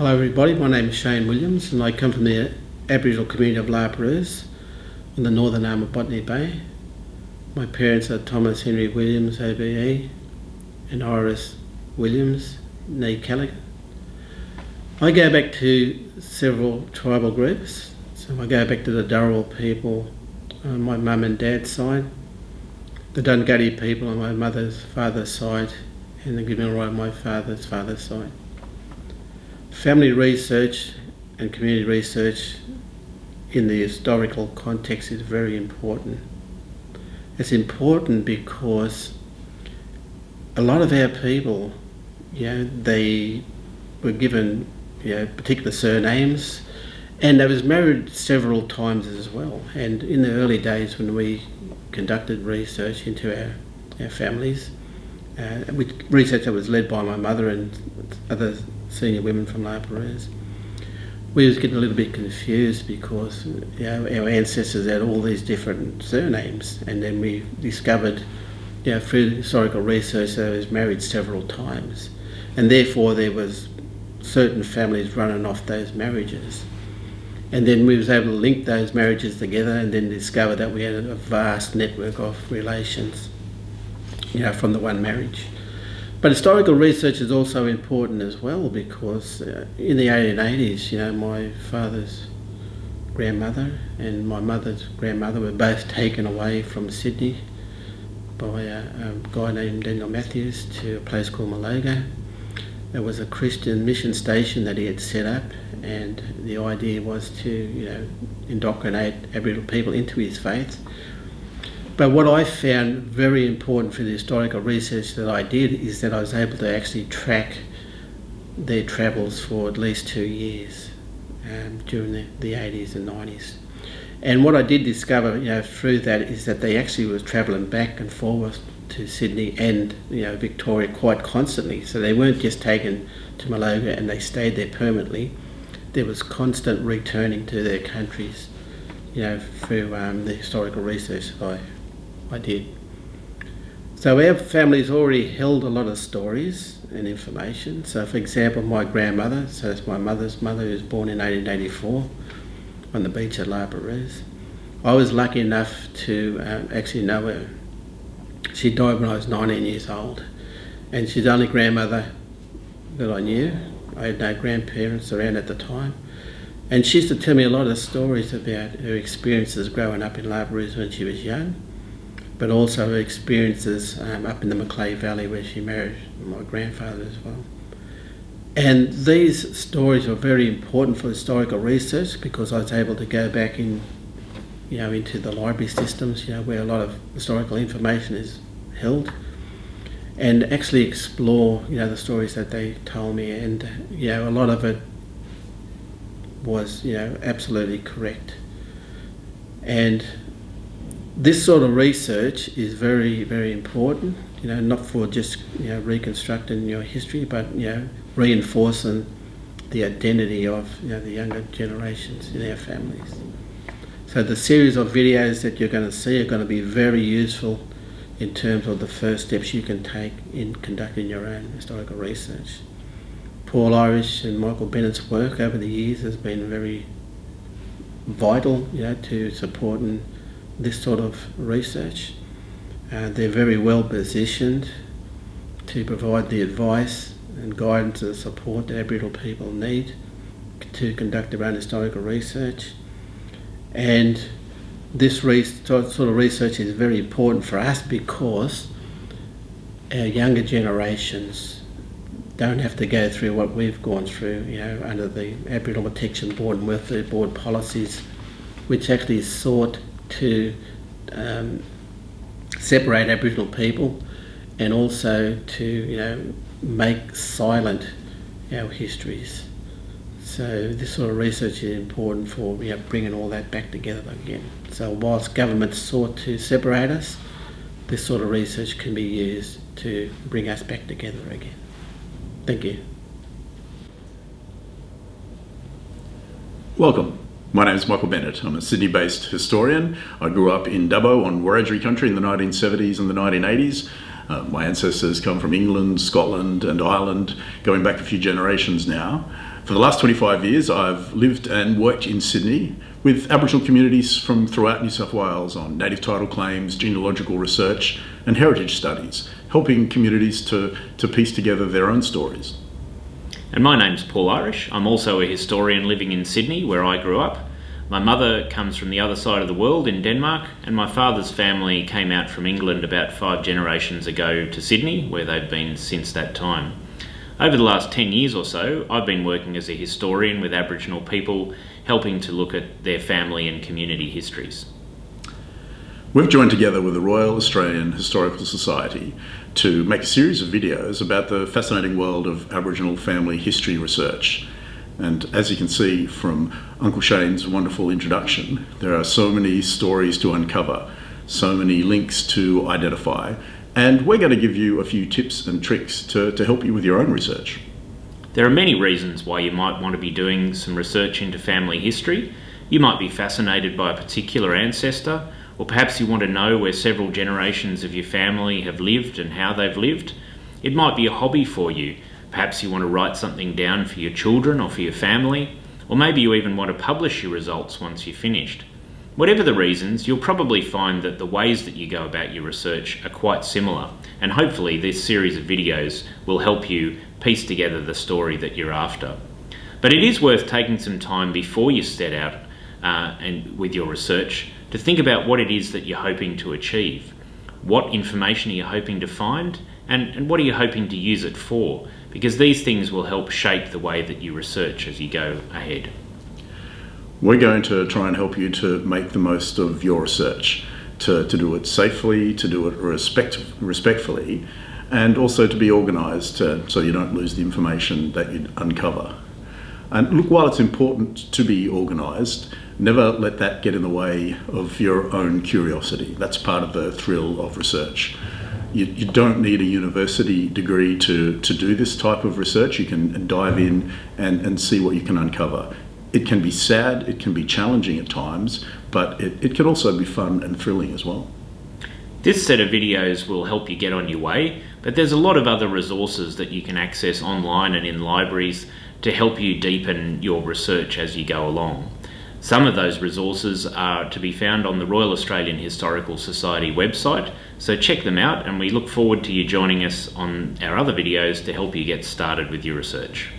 Hello everybody, my name is Shayne Williams and I come from the Aboriginal community of Perouse on the northern arm of Botany Bay. My parents are Thomas Henry Williams, OBE, and Iris Williams, née Callaghan. I go back to several tribal groups. So I go back to the Dharawal people on my mum and dad's side, the Dunghutti people on my mother's father's side, and the Gimilroy on my father's side. Family research and community research in the historical context is very important. It's important because a lot of our people, they were given, particular surnames, and they was married several times as well. And in the early days when we conducted research into our families, research that was led by my mother and other senior women from La Perouse, we was getting a little bit confused because our ancestors had all these different surnames, and then we discovered through historical research that they was married several times, and therefore there was certain families running off those marriages. And then we was able to link those marriages together and then discover that we had a vast network of relations from the one marriage. But historical research is also important as well because in the 1880s, my father's grandmother and my mother's grandmother were both taken away from Sydney by a guy named Daniel Matthews to a place called Maloga. There was a Christian mission station that he had set up, and the idea was to indoctrinate Aboriginal people into his faith. But what I found very important for the historical research that I did is that I was able to actually track their travels for at least 2 years during the 80s and 90s. And what I did discover through that is that they actually was travelling back and forward to Sydney and Victoria quite constantly. So they weren't just taken to Maloga and they stayed there permanently. There was constant returning to their countries through the historical research that I did. So our family's already held a lot of stories and information. So for example, my grandmother, so that's my mother's mother, who was born in 1884 on the beach at La Perouse. I was lucky enough to actually know her. She died when I was 19 years old, and she's the only grandmother that I knew. I had no grandparents around at the time. And she used to tell me a lot of stories about her experiences growing up in La Perouse when she was young, but also her experiences up in the Macleay Valley where she married my grandfather as well. And these stories were very important for historical research because I was able to go back in, into the library systems, where a lot of historical information is held, and actually explore, the stories that they told me. And, a lot of it was, absolutely correct. And this sort of research is very, very important, not for just, reconstructing your history, but, reinforcing the identity of, the younger generations in our families. So the series of videos that you're going to see are going to be very useful in terms of the first steps you can take in conducting your own historical research. Paul Irish and Michael Bennet's work over the years has been very vital, to supporting this sort of research. They're very well positioned to provide the advice and guidance and support that Aboriginal people need to conduct their own historical research. And this sort of research is very important for us because our younger generations don't have to go through what we've gone through, under the Aboriginal Protection Board and Welfare Board policies, which actually sought to separate Aboriginal people and also to, make silent our histories. So this sort of research is important for bringing all that back together again. So whilst governments sought to separate us, this sort of research can be used to bring us back together again. Thank you. Welcome. My name is Michael Bennet. I'm a Sydney-based historian. I grew up in Dubbo on Wiradjuri country in the 1970s and the 1980s. My ancestors come from England, Scotland and Ireland, going back a few generations now. For the last 25 years, I've lived and worked in Sydney with Aboriginal communities from throughout New South Wales on native title claims, genealogical research and heritage studies, helping communities to piece together their own stories. And my name's Paul Irish. I'm also a historian living in Sydney, where I grew up. My mother comes from the other side of the world in Denmark, and my father's family came out from England about 5 generations ago to Sydney, where they've been since that time. Over the last 10 years or so, I've been working as a historian with Aboriginal people, helping to look at their family and community histories. We've joined together with the Royal Australian Historical Society to make a series of videos about the fascinating world of Aboriginal family history research. And as you can see from Uncle Shayne's wonderful introduction, there are so many stories to uncover, so many links to identify, and we're going to give you a few tips and tricks to help you with your own research. There are many reasons why you might want to be doing some research into family history. You might be fascinated by a particular ancestor, or perhaps you want to know where several generations of your family have lived and how they've lived. It might be a hobby for you. Perhaps you want to write something down for your children or for your family, or maybe you even want to publish your results once you've finished. Whatever the reasons, you'll probably find that the ways that you go about your research are quite similar, and hopefully this series of videos will help you piece together the story that you're after. But it is worth taking some time before you set out and with your research to think about what it is that you're hoping to achieve. What information are you hoping to find, and what are you hoping to use it for? Because these things will help shape the way that you research as you go ahead. We're going to try and help you to make the most of your research, to do it safely, to do it respectfully, and also to be organised so you don't lose the information that you uncover. And look, while it's important to be organised, never let that get in the way of your own curiosity. That's part of the thrill of research. You don't need a university degree to do this type of research. You can dive in and see what you can uncover. It can be sad, it can be challenging at times, but it can also be fun and thrilling as well. This set of videos will help you get on your way, but there's a lot of other resources that you can access online and in libraries to help you deepen your research as you go along. Some of those resources are to be found on the Royal Australian Historical Society website, so check them out, and we look forward to you joining us on our other videos to help you get started with your research.